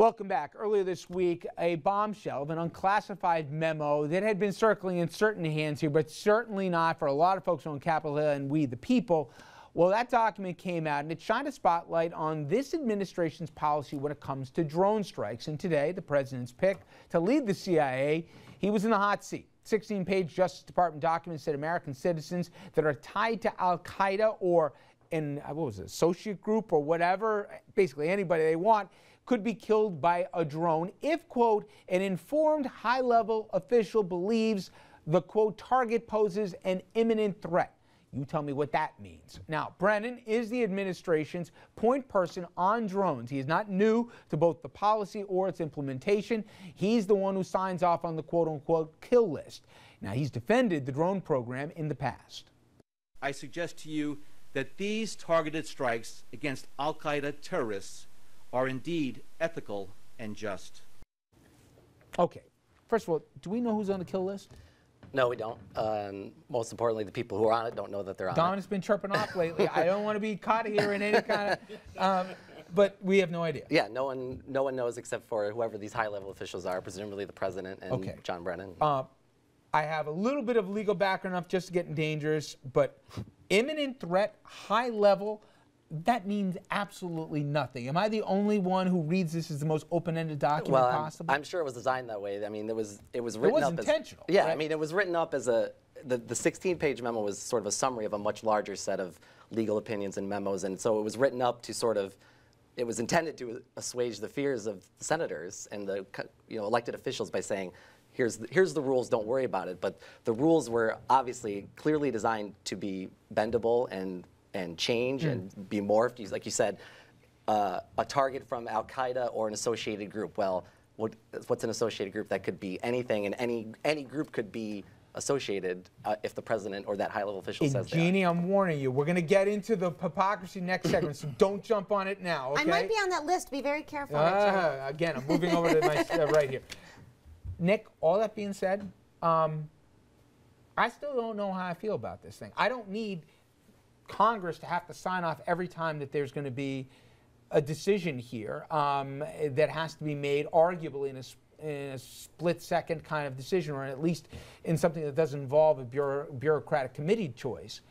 Welcome back. Earlier this week, a bombshell of an unclassified memo that had been circling in certain hands here, but certainly not for a lot of folks on Capitol Hill and we the people. Well, that document came out and it shined a spotlight on this administration's policy when it comes to drone strikes. And today, the president's pick to lead the CIA, he was in the hot seat. 16-page Justice Department document said American citizens that are tied to Al-Queida or an associate group or whatever, basically anybody they want, could be killed by a drone if, quote, an informed high-level official believes the, quote, target poses an imminent threat. You tell me what that means. Now, Brennan is the administration's point person on drones. He is not new to both the policy or its implementation. He's the one who signs off on the quote-unquote kill list. Now, he's defended the drone program in the past. I suggest to you that these targeted strikes against Al-Qaeda terrorists are indeed ethical and just. Okay. First of all, do we know who's on the kill list? No, we don't. Most importantly, the people who are on it don't know that they're on it. Don has been chirping off lately. I don't want to be caught here in any kind of, but we have no idea. Yeah, no one knows except for whoever these high-level officials are, presumably the president and John Brennan. I have a little bit of legal background enough just to get dangerous, but imminent threat, high level, that means absolutely nothing. Am I the only one who reads this as the most open-ended document possible? I'm sure it was designed that way. I mean, it was written up. It was intentional. Yeah, right? I mean, it was written up as the 16-page memo was sort of a summary of a much larger set of legal opinions and memos, and so it was written up to sort of, it was intended to assuage the fears of the senators and the elected officials by saying, here's the rules, don't worry about it. But the rules were obviously clearly designed to be bendable and change and be morphed. Like you said, a target from Al-Qaeda or an associated group. Well, what's an associated group? That could be anything, and any group could be associated if the president or that high-level official says that. Jeannie, I'm warning you. We're going to get into the hypocrisy next segment, so don't jump on it now, okay? I might be on that list. Be very careful. Again, I'm moving over to my right here. Nick, all that being said, I still don't know how I feel about this thing. I don't need Congress to have to sign off every time that there's going to be a decision here that has to be made arguably in a split-second kind of decision, or at least in something that doesn't involve a bureaucratic committee choice.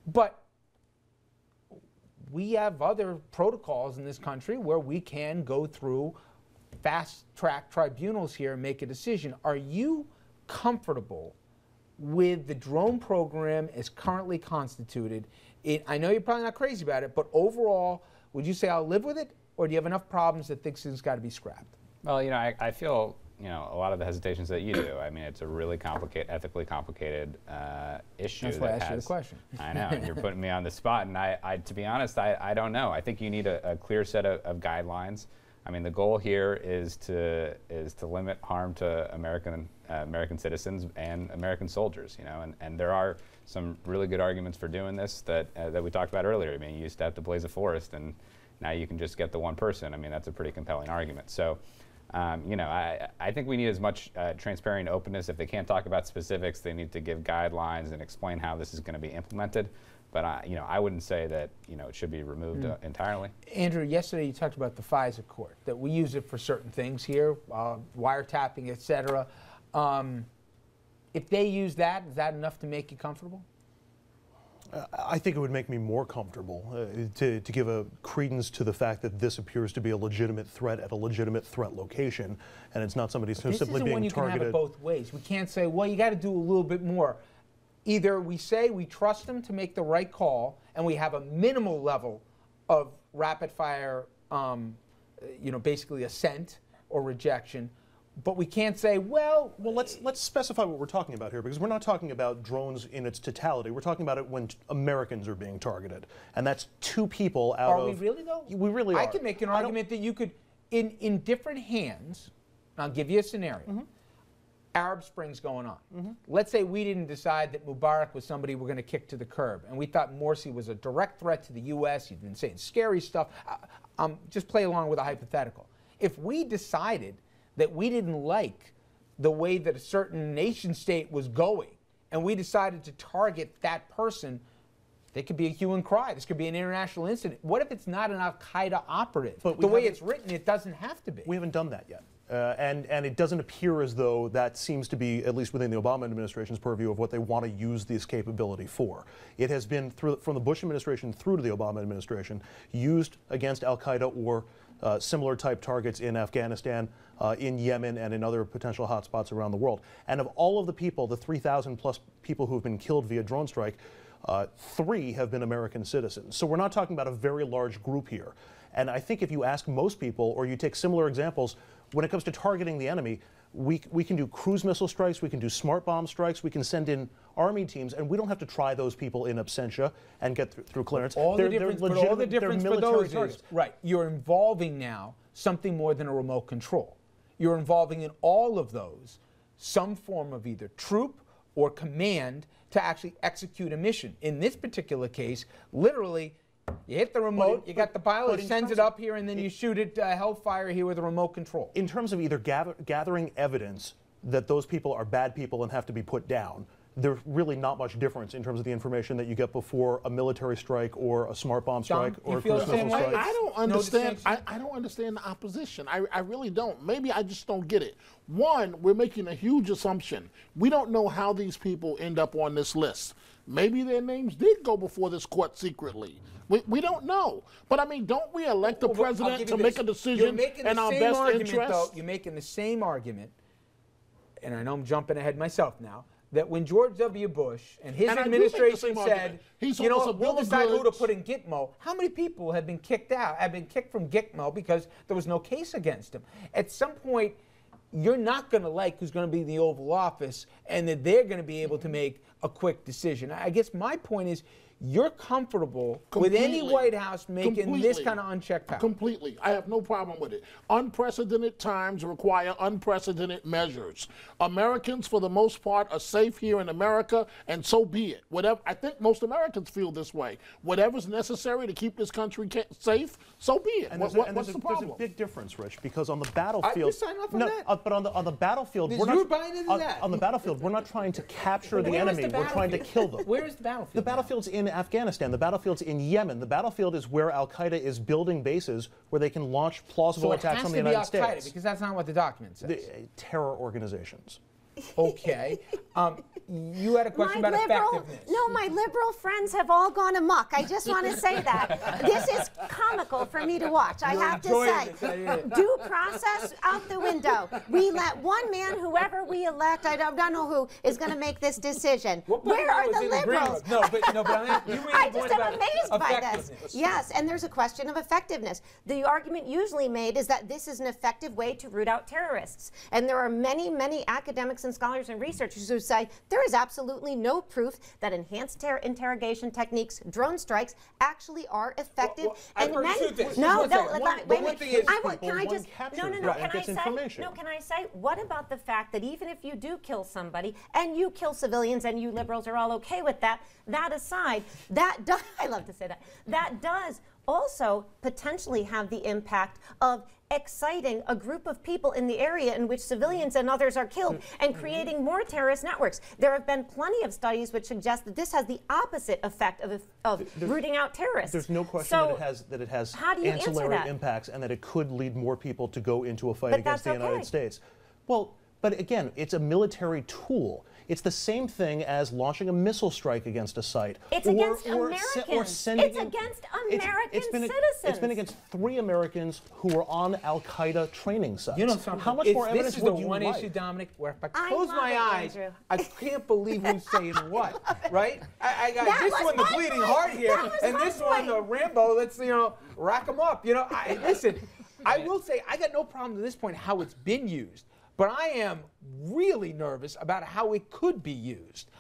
But we have other protocols in this country where we can go through fast-track tribunals here and make a decision. Are you comfortable with the drone program as currently constituted? I know you're probably not crazy about it, but overall, would you say I'll live with it, or do you have enough problems that this has got to be scrapped? Well, I feel, a lot of the hesitations that you do. I mean, it's a really complicated, ethically complicated issue. That's why I asked you the question. I know, and you're putting me on the spot, and to be honest, I don't know. I think you need a clear set of guidelines. I mean, the goal here is to limit harm to American citizens and American soldiers, and there are some really good arguments for doing this that we talked about earlier. I mean, you used to have to blaze a forest, and now you can just get the one person. I mean, that's a pretty compelling argument. So, I think we need as much transparency and openness. If they can't talk about specifics, they need to give guidelines and explain how this is going to be implemented. But I wouldn't say that it should be removed entirely. Andrew, yesterday you talked about the FISA court, that we use it for certain things here, wiretapping, et cetera. If they use that, is that enough to make you comfortable? I think it would make me more comfortable to give a credence to the fact that this appears to be a legitimate threat at a legitimate threat location, and it's not somebody who's simply being targeted. This isn't one you can have it both ways. We can't say, well, you got to do a little bit more. Either we say we trust them to make the right call, and we have a minimal level of rapid fire, basically assent or rejection, but we can't say, well, let's specify what we're talking about here, because we're not talking about drones in its totality. We're talking about it when Americans are being targeted, and that's two people out of. Are we really though? We really are. I could make an argument that you could, in different hands. I'll give you a scenario. Arab Spring's going on. Let's say we didn't decide that Mubarak was somebody we're going to kick to the curb, and we thought Morsi was a direct threat to the U.S. He'd been saying scary stuff. Just play along with a hypothetical. If we decided that we didn't like the way that a certain nation state was going, and we decided to target that person, They could be a hue and cry. This could be an international incident. What if it's not an Al-Qaeda operative? But the way it's written, it doesn't have to be. We haven't done that yet. And it doesn't appear as though that seems to be, at least within the Obama administration's purview, of what they want to use this capability for. It has been, from the Bush administration through to the Obama administration, used against Al-Qaeda or similar type targets in Afghanistan, in Yemen, and in other potential hotspots around the world. And of all of the people, the 3,000 plus people who have been killed via drone strike, 3 have been American citizens. So we're not talking about a very large group here. And I think if you ask most people, or you take similar examples, when it comes to targeting the enemy, we can do cruise missile strikes, we can do smart bomb strikes, we can send in army teams, and we don't have to try those people in absentia and get through clearance. All the difference for those targets. is, right, you're involving now something more than a remote control. You're involving in all of those some form of either troop or command to actually execute a mission. In this particular case, literally, you hit the remote, you got the pilot, sends it up here, and then you shoot it hellfire here with a remote control. In terms of either gathering evidence that those people are bad people and have to be put down, there's really not much difference in terms of the information that you get before a military strike or a smart bomb strike or a cruise missile strike. I don't understand. I don't understand the opposition. I really don't. Maybe I just don't get it. One, we're making a huge assumption. We don't know how these people end up on this list. Maybe their names did go before this court secretly. We don't know. But I mean, don't we elect the president to make a decision in our best interest? You're making the same argument, and I know I'm jumping ahead myself now, that when George W. Bush and his administration said, you know, we'll decide who to put in Gitmo, how many people have been kicked out, have been kicked from Gitmo because there was no case against them? At some point, you're not going to like who's going to be in the Oval Office and that they're going to be able to make a quick decision. I guess my point is, you're comfortable with any White House making this kind of unchecked power? Completely. I have no problem with it. Unprecedented times require unprecedented measures. Americans, for the most part, are safe here in America, and so be it. Whatever, I think most Americans feel this way. Whatever's necessary to keep this country safe, so be it. And what's the problem? There's a big difference, Rich, because on the battlefield, sign off on that. But on the battlefield, you're buying into that. On the battlefield, we're not trying to capture the enemy. We're trying to kill them. Where is the battlefield? The battlefield's in Afghanistan. The battlefield's in Yemen. The battlefield is where Al-Qaeda is building bases where they can launch plausible attacks on the United States. Al-Qaeda, because that's not what the document says. Terror organizations. Okay. You had a question about effectiveness. No, my liberal friends have all gone amok. I just want to say that. This is comical for me to watch, I have to say. Due process out the window. We let one man, whoever we elect, I don't know who, is going to make this decision. Where are the liberals? No, but I just am amazed by this. Yes, and there's a question of effectiveness. The argument usually made is that this is an effective way to root out terrorists. And there are many, many academics and scholars and researchers who say there is absolutely no proof that enhanced interrogation techniques, drone strikes, actually are effective. Can I say, what about the fact that even if you do kill somebody and you kill civilians and you liberals are all okay with that, that aside, that does, I love to say that does also potentially have the impact of exciting a group of people in the area in which civilians and others are killed and creating more terrorist networks. There have been plenty of studies which suggest that this has the opposite effect of rooting out terrorists. There's no question that it has ancillary impacts and that it could lead more people to go into a fight against the United States. Well, but again, it's a military tool. It's the same thing as launching a missile strike against a site. It's against Americans. It's against American citizens. It's been against 3 Americans who were on Al-Qaeda training sites. You know something? How much more evidence would you like? This is the one issue, Dominic, where if I close my eyes, I can't believe who's saying what, right? I got this one, the bleeding heart here, and this one, the Rambo, let's, rack them up. Listen, I will say, I got no problem to this point how it's been used. But I am really nervous about how it could be used.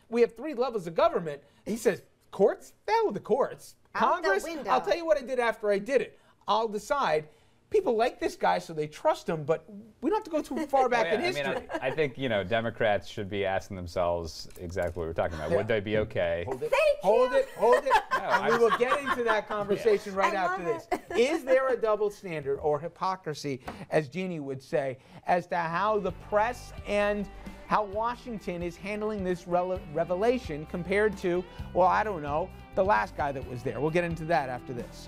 We have 3 levels of government. He says, courts? The hell with the courts. Congress? I'll tell you what I did after I did it. I'll decide. People like this guy, so they trust him, but we don't have to go too far back in history. I think, Democrats should be asking themselves exactly what we're talking about. Would they be okay? Hold it. And we will get into that conversation right after this. Is there a double standard or hypocrisy, as Jeannie would say, as to how the press and how Washington is handling this revelation compared to, well, I don't know, the last guy that was there. We'll get into that after this.